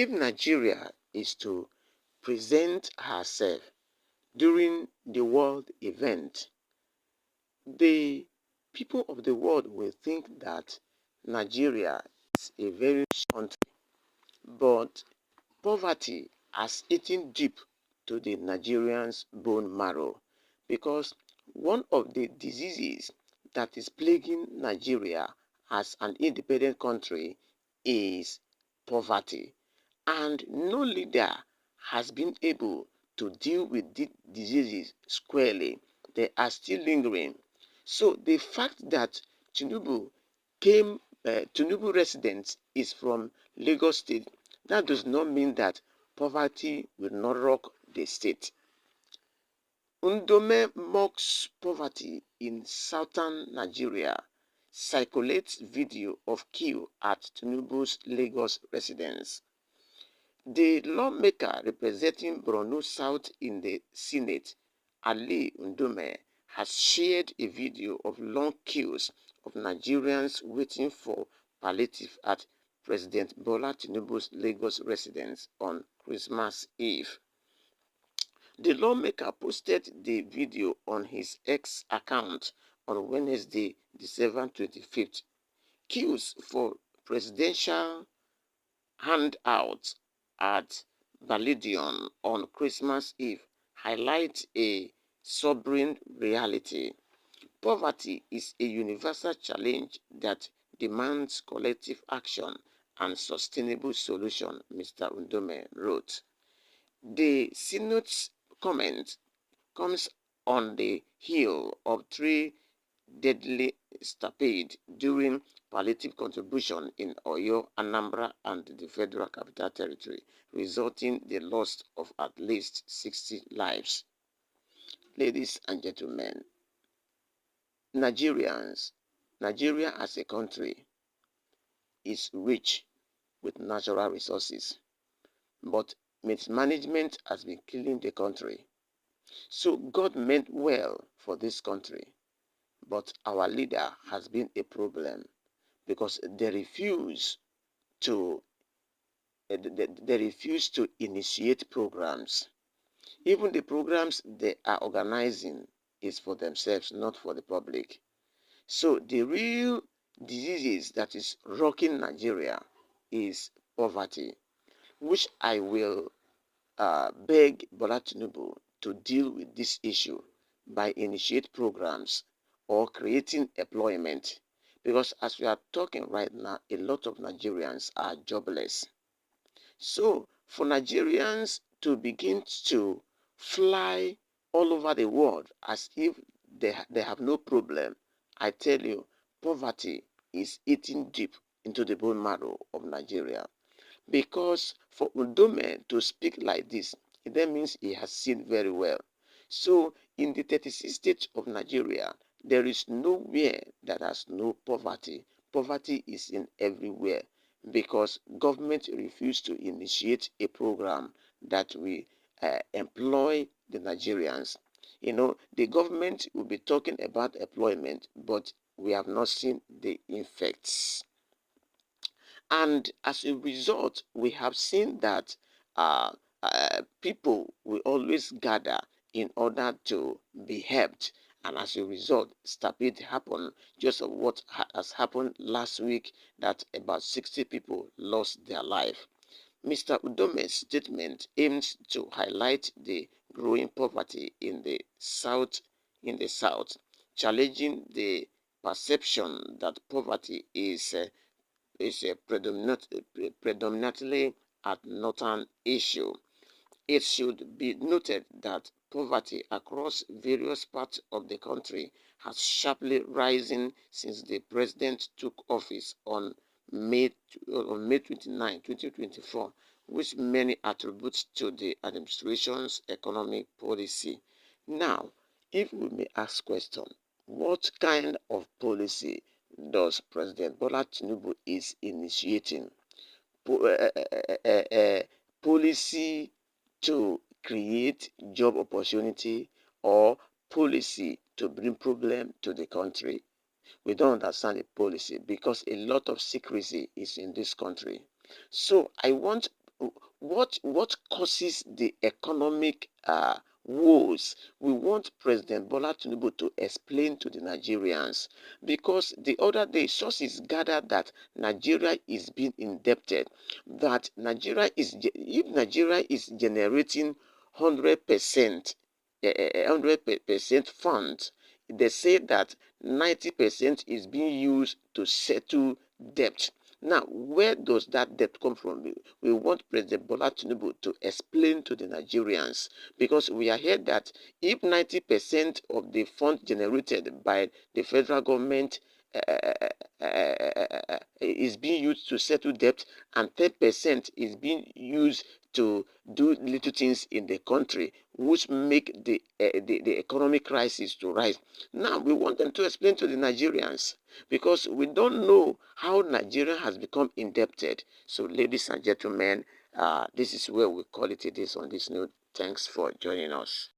if Nigeria is to present herself during the world event, the people of the world will think that Nigeria is a very rich country, but poverty has eaten deep to the Nigerians' bone marrow, because one of the diseases that is plaguing Nigeria as an independent country is poverty. And no leader has been able to deal with these diseases squarely. They are still lingering. So the fact that Tinubu residence is from Lagos State, that does not mean that poverty will not rock the state. Ndume mocks poverty in southern Nigeria, circulates video of queue at Tinubu's Lagos residence. The lawmaker representing Borno South in the Senate, Ali Ndume, has shared a video of long queues of Nigerians waiting for palliative at President Bola Tinubu's Lagos residence on Christmas Eve. The lawmaker posted the video on his X account on Wednesday, December 25th. Queues for presidential handouts at Baladion on Christmas Eve highlight a sobering reality. Poverty is a universal challenge that demands collective action and sustainable solution, Mr. Ndume wrote. The Synode's comment comes on the heel of 3 deadly stampede during palliative contribution in Oyo, Anambra, and the Federal Capital Territory, resulting in the loss of at least 60 lives. Ladies and gentlemen, Nigeria as a country is rich with natural resources, but mismanagement has been killing the country. So God meant well for this country, but our leader has been a problem because they refuse to initiate programs. Even the programs they are organizing is for themselves, not for the public. So the real diseases that is rocking Nigeria is poverty, which I will beg Bola Tinubu to deal with this issue by initiate programs or creating employment. Because as we are talking right now, a lot of Nigerians are jobless. So for Nigerians to begin to fly all over the world as if they have no problem, I tell you, poverty is eating deep into the bone marrow of Nigeria. Because for Ndume to speak like this, it then means he has seen very well. So in the 36 states of Nigeria, there is nowhere that has no poverty. Poverty is in everywhere because government refused to initiate a program that will employ the Nigerians. You know, the government will be talking about employment, but we have not seen the effects. And as a result, we have seen that people will always gather in order to be helped. And as a result, stampede happened, just of what has happened last week, that about 60 people lost their life. Mr. Ndume's statement aims to highlight the growing poverty in the South, challenging the perception that poverty is predominantly a northern issue. It should be noted that poverty across various parts of the country has sharply risen since the president took office on May 29, 2024, which many attribute to the administration's economic policy. Now, if we may ask question, what kind of policy does President Bola Tinubu is initiating? Policy to create job opportunity or policy to bring problem to the country? We don't understand the policy because a lot of secrecy is in this country. So I want what causes the economic woes? We want President Bola Tinubu to explain to the Nigerians, because the other day sources gathered that Nigeria is being indebted, that if Nigeria is generating 100%, 100% funds, they say that 90% is being used to settle debt. Now, where does that debt come from? We want President Bola Tinubu to explain to the Nigerians, because we are heard that if 90% of the funds generated by the federal government is being used to settle debt, and 10% is being used to do little things in the country, which make the economic crisis to rise. Now, we want them to explain to the Nigerians, because we don't know how Nigeria has become indebted. So, ladies and gentlemen, this is where we call it a day on this note. Thanks for joining us.